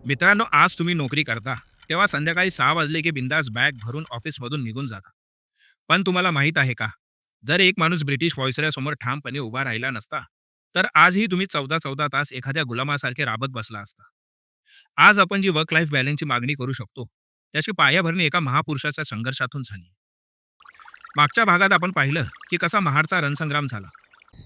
मित्रांनो, आज तुम्ही नोकरी करता तेव्हा संध्याकाळी 6 वाजले की बिंदास बॅग भरून ऑफिसमधून निघून जाता. पण तुम्हाला माहीत आहे का, जर एक माणूस ब्रिटिश व्हायसरॉयसमोर ठामपणे उभा राहिला नसता, तर आजही तुम्ही 14-14 तास एखाद्या गुलामासारखे राबत बसला असता. आज आपण जी वर्क लाईफ बॅलन्सची मागणी करू शकतो, त्याची पायाभरणी एका महापुरुषाच्या संघर्षातून झाली. मागच्या भागात आपण पाहिलं की कसा महाडचा रणसंग्राम झाला,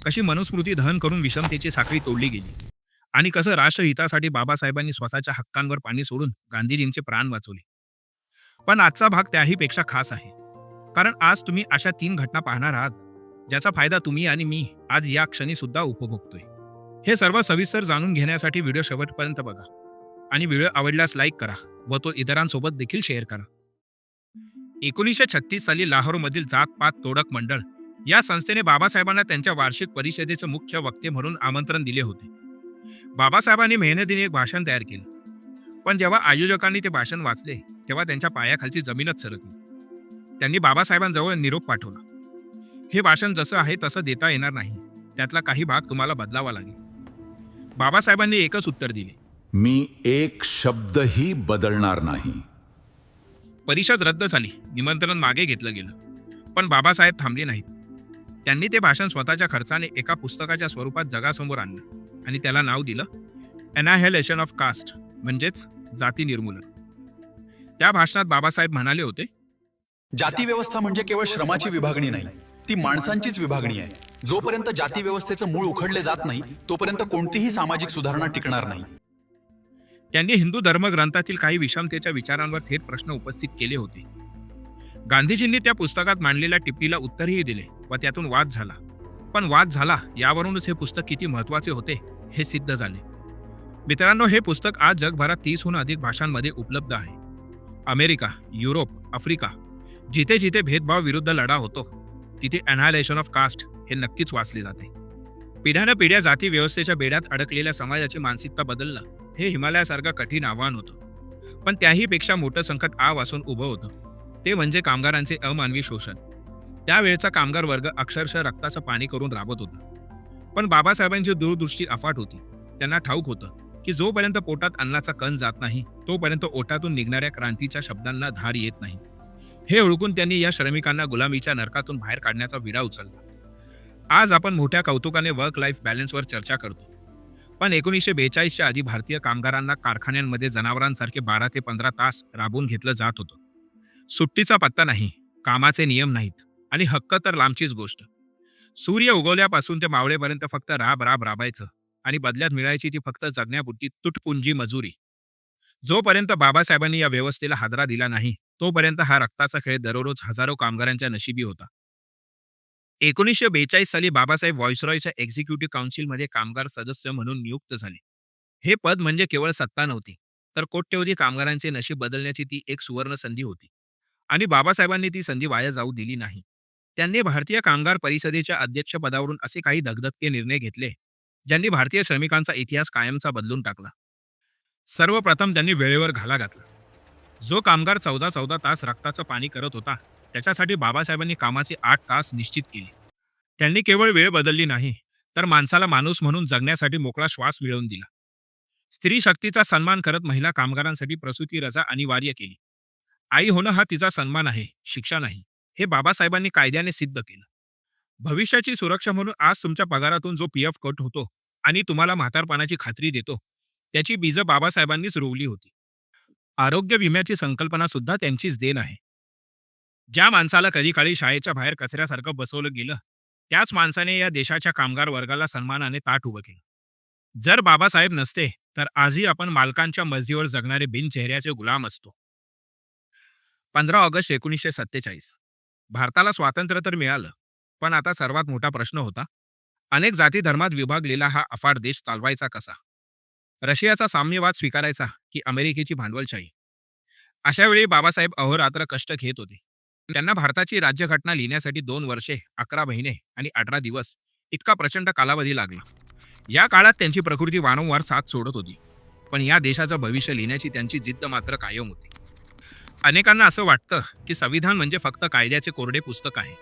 कशी मनुस्मृती दहन करून विषमतेची साखळी तोडली गेली आणि कसं राष्ट्रहितासाठी बाबासाहेबांनी स्वतःच्या हक्कांवर पाणी सोडून गांधीजींचे प्राण वाचवले. पण आजचा भाग त्याहीपेक्षा खास आहे, कारण आज तुम्ही अशा 3 घटना पाहणार आहात ज्याचा फायदा तुम्ही आणि मी आज या क्षणी सुद्धा उपभोगतोय. हे सर्व सविस्तर जाणून घेण्यासाठी व्हिडिओ शेवटपर्यंत बघा आणि व्हिडिओ आवडल्यास लाईक करा व तो इतरांसोबत देखील शेअर करा. 1936 साली लाहोरमधील जात-पात तोडक मंडळ या संस्थेने बाबासाहेबांना त्यांच्या वार्षिक परिषदेचे मुख्य वक्ते म्हणून आमंत्रण दिले होते. बाबासाहेबांनी मेहनतीने एक भाषण तयार केले, पण जेव्हा आयोजकांनी ते भाषण वाचले तेव्हा त्यांच्या पायाखालची जमीनच सरकली. त्यांनी बाबासाहेबांजवळ निरोप पाठवला. हे भाषण जसं आहे तसं देता येणार नाही, त्यातला काही भाग तुम्हाला बदलावा लागेल. बाबासाहेबांनी एकच उत्तर दिले, मी एक शब्दही बदलणार नाही. परिषद रद्द झाली, निमंत्रण मागे घेतलं गेलं. पण बाबासाहेब थांबले नाहीत. त्यांनी ते भाषण स्वतःच्या खर्चाने एका पुस्तकाच्या स्वरूपात जगासमोर आणलं आणि त्याला नाव दिलं एनाहेलेशन ऑफ कास्ट, म्हणजेच जाती निर्मूलन. त्या भाषणात बाबासाहेब म्हणाले होते, जाती व्यवस्था म्हणजे केवळ श्रमाची विभागणी नाही, ती माणसांचीच विभागणी आहे. जोपर्यंत जाती व्यवस्थेचं मूळ उखडले जात नाही तोपर्यंत कोणतीही सामाजिक सुधारणा टिकणार नाही. त्यांनी हिंदू धर्मग्रंथातील काही विषमतेच्या विचारांवर थेट प्रश्न उपस्थित केले होते. गांधीजींनी त्या पुस्तकात मांडलेल्या टिप्पणीला उत्तरही दिले व त्यातून वाद झाला. पण वाद झाला यावरूनच हे पुस्तक किती महत्त्वाचे होते हे सिद्ध झाले. मित्रांनो, हे पुस्तक आज जगभरात 30हून अधिक भाषांमध्ये उपलब्ध आहे. अमेरिका, युरोप, आफ्रिका, जिथे जिथे भेदभाव विरुद्ध लढा होतो तिथे एनायलेशन ऑफ कास्ट हे नक्कीच वाचले जाते. पिढ्यानं पिढ्या जाती व्यवस्थेच्या बेड्यात अडकलेल्या समाजाची मानसिकता बदलणं हे हिमालयासारखं कठीण आव्हान होतं. पण त्याहीपेक्षा मोठं संकट वासून उभं होतं, ते म्हणजे कामगारांचे अमानवी शोषण. त्यावेळचा कामगार वर्ग अक्षरशः रक्ताचं पाणी करून राबत होता. पण बाबासाहेबांची दूरदृष्टी अफाट होती. त्यांना ठाऊक होतं की जोपर्यंत पोटात अन्नाचा कण जात नाही तोपर्यंत ओठातून निघणाऱ्या क्रांतीच्या शब्दांना धार येत नाही. हे ओळखून त्यांनी या श्रमिकांना गुलामीच्या नरकातून बाहेर काढण्याचा विडा उचलला. आज आपण मोठ्या कौतुकाने वर्क लाईफ बॅलन्सवर चर्चा करतो, पण 1942च्या आधी भारतीय कामगारांना कारखान्यांमध्ये जनावरांसारखे 12 ते 15 तास राबवून घेतलं जात होतं. सुट्टीचा पत्ता नाही, कामाचे नियम नाहीत आणि हक्क तर लांबचीच गोष्ट. सूर्य उगवल्यापासून ते मावळेपर्यंत फक्त राब राब राबायचं आणि बदल्यात मिळायची ती फक्त जगण्यापुरती तुटपुंजी मजुरी. जोपर्यंत बाबासाहेबांनी या व्यवस्थेला हादरा दिला नाही तोपर्यंत हा रक्ताचा खेळ दररोज हजारो कामगारांच्या नशिबी होता. 1942 साली बाबासाहेब व्हॉइसरॉयच्या एक्झिक्युटिव्ह काउन्सिलमध्ये कामगार सदस्य म्हणून नियुक्त झाले. हे पद म्हणजे केवळ सत्ता नव्हती, तर कोट्यवधी कामगारांचे नशीब बदलण्याची ती एक सुवर्ण संधी होती. आणि बाबासाहेबांनी ती संधी वाया जाऊ दिली नाही. त्यांनी भारतीय कामगार परिषदेच्या अध्यक्षपदावरून असे काही धगधगते निर्णय घेतले ज्यांनी भारतीय श्रमिकांचा इतिहास कायमचा बदलून टाकला. सर्वप्रथम त्यांनी वेळेवर घाला घातला. जो कामगार 14-14 तास रक्ताचं पाणी करत होता त्याच्यासाठी बाबासाहेबांनी कामाचे 8 तास निश्चित केले. त्यांनी केवळ वेळ बदलली नाही, तर माणसाला माणूस म्हणून जगण्यासाठी मोकळा श्वास मिळवून दिला. स्त्री शक्तीचा सन्मान करत महिला कामगारांसाठी प्रसूती रजा अनिवार्य केली. आई होणं हा तिचा सन्मान आहे, शिक्षा नाही, हे बाबासाहेबांनी कायद्याने सिद्ध केलं. भविष्याची सुरक्षा म्हणून आज तुमच्या पगारातून जो पीएफ कट होतो आणि तुम्हाला म्हातारपणाची खात्री देतो, त्याची बीजं बाबासाहेबांनीच रोवली होती. आरोग्य विम्याची संकल्पना सुद्धा त्यांचीच देण आहे. ज्या माणसाला कधी काळी शाळेच्या बाहेर कचऱ्यासारखं बसवलं गेलं, त्याच माणसाने या देशाच्या कामगार वर्गाला सन्मानाने ताट उभं केलं. जर बाबासाहेब नसते तर आजही आपण मालकांच्या मर्जीवर जगणारे बिनचेहऱ्याचे गुलाम असतो. 15 ऑगस्ट 1947 भारताला स्वातंत्र्य तर मिळालं, पण आता सर्वात मोठा प्रश्न होता, अनेक जाती धर्मात विभागलेला हा अफाट देश चालवायचा कसा? रशियाचा साम्यवाद स्वीकारायचा की अमेरिकेची भांडवलशाही? अशा वेळी बाबासाहेब अहोरात्र कष्ट घेत होते. त्यांना भारताची राज्यघटना लिहिण्यासाठी 2 वर्षे, 11 महिने आणि 18 दिवस इतका प्रचंड कालावधी लागला. या काळात त्यांची प्रकृती वारंवार साथ सोडत होती, पण या देशाचं भविष्य लिहिण्याची त्यांची जिद्द मात्र कायम होती. अनेकांना असं वाटतं की संविधान म्हणजे फक्त कायद्याचे कोरडे पुस्तक आहे.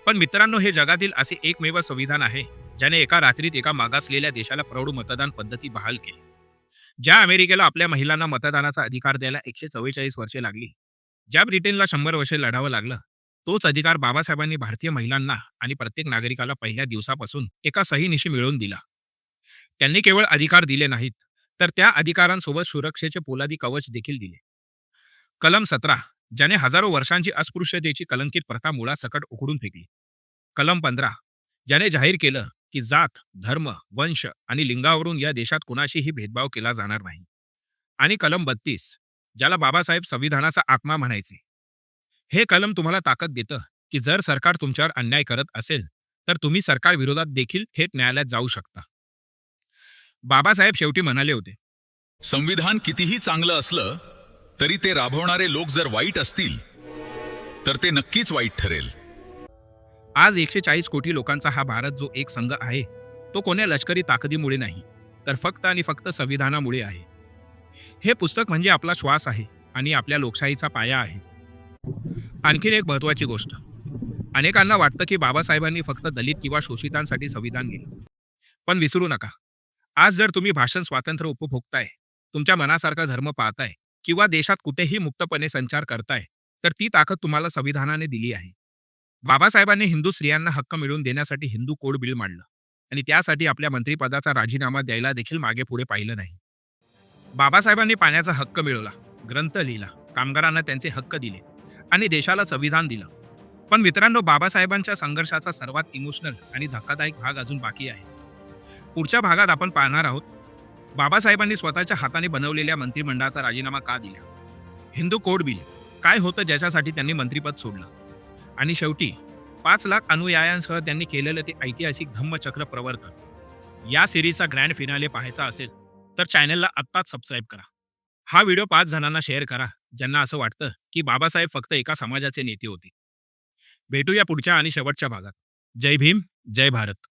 पण मित्रांनो, हे जगातील असे एकमेव संविधान आहे ज्याने एका रात्रीत एका मागासलेल्या देशाला प्रौढ मतदान पद्धती बहाल केली. ज्या अमेरिकेला आपल्या महिलांना मतदानाचा अधिकार द्यायला 144 वर्षे लागली, ज्या ब्रिटनला 100 वर्षे लढावं लागलं, तोच अधिकार बाबासाहेबांनी भारतीय महिलांना आणि प्रत्येक नागरिकाला पहिल्या दिवसापासून एका सहीनिशी मिळवून दिला. त्यांनी केवळ अधिकार दिले नाहीत, तर त्या अधिकारांसोबत सुरक्षेचे पोलादी कवच देखील दिले. कलम 17, ज्याने हजारो वर्षांची अस्पृश्यतेची कलंकित प्रथा मुळासकट उखडून फेकली. कलम 15, ज्याने जाहीर केलं की जात, धर्म, वंश आणि लिंगावरून या देशात कुणाशीही भेदभाव केला जाणार नाही. आणि कलम 32, ज्याला बाबासाहेब संविधानाचा आत्मा म्हणायचे. हे कलम तुम्हाला ताकद देतं की जर सरकार तुमच्यावर अन्याय करत असेल, तर तुम्ही सरकार विरोधात देखील थेट न्यायालयात जाऊ शकता. बाबासाहेब शेवटी म्हणाले होते, संविधान कितीही चांगलं असलं तरी ते राबवणारे लोक जर वाईट असतील तर ते नक्कीच वाईट ठरेल. आज 140 कोटी लोकांचा हा भारत जो एक संघ आहे, तो कोण्या लष्करी ताकदीमुळे नाही, तर फक्त आणि फक्त संविधानामुळे आहे. हे पुस्तक म्हणजे आपला श्वास आहे आणि आपल्या लोकशाहीचा पाया आहे. आणखीन एक महत्त्वाची गोष्ट, अनेकांना वाटतं की बाबासाहेबांनी फक्त दलित किंवा शोषितांसाठी संविधान लिहिलं. पण विसरू नका, आज जर तुम्ही भाषण स्वातंत्र्य उपभोगताय, तुमच्या मनासारखा धर्म पाळताय किंवा देशात कुठेही मुक्तपणे संचार करताय, तर ती ताकद तुम्हाला संविधानाने दिली आहे. बाबासाहेबांनी हिंदू स्त्रियांना हक्क मिळवून देण्यासाठी हिंदू कोड बिल मांडलं आणि त्यासाठी आपल्या मंत्रिपदाचा राजीनामा द्यायला देखील मागे पुढे पाहिलं नाही. बाबासाहेबांनी पाण्याचा हक्क मिळवला, ग्रंथ लिहिला, कामगारांना त्यांचे हक्क दिले आणि देशाला संविधान दिलं. पण मित्रांनो, बाबासाहेबांच्या संघर्षाचा सर्वात इमोशनल आणि धक्कादायक भाग अजून बाकी आहे. पुढच्या भागात आपण पाहणार आहोत बाबासाहेबांनी स्वतःच्या हाताने बनवलेल्या मंत्रिमंडळाचा राजीनामा का दिला, हिंदू कोड बिल काय होतं ज्याच्यासाठी त्यांनी मंत्रिपद सोडलं, आणि शेवटी 5 लाख अनुयायांसह त्यांनी केलेलं ते ऐतिहासिक धम्मचक्र प्रवर्तन. या सिरीजचा ग्रँड फिनाले पाहायचा असेल तर चॅनलला आत्ताच सबस्क्राईब करा. हा व्हिडिओ 5 जणांना शेअर करा ज्यांना असं वाटतं की बाबासाहेब फक्त एका समाजाचे नेते होते. भेटूया पुढच्या आणि शेवटच्या भागात. जय भीम, जय भारत.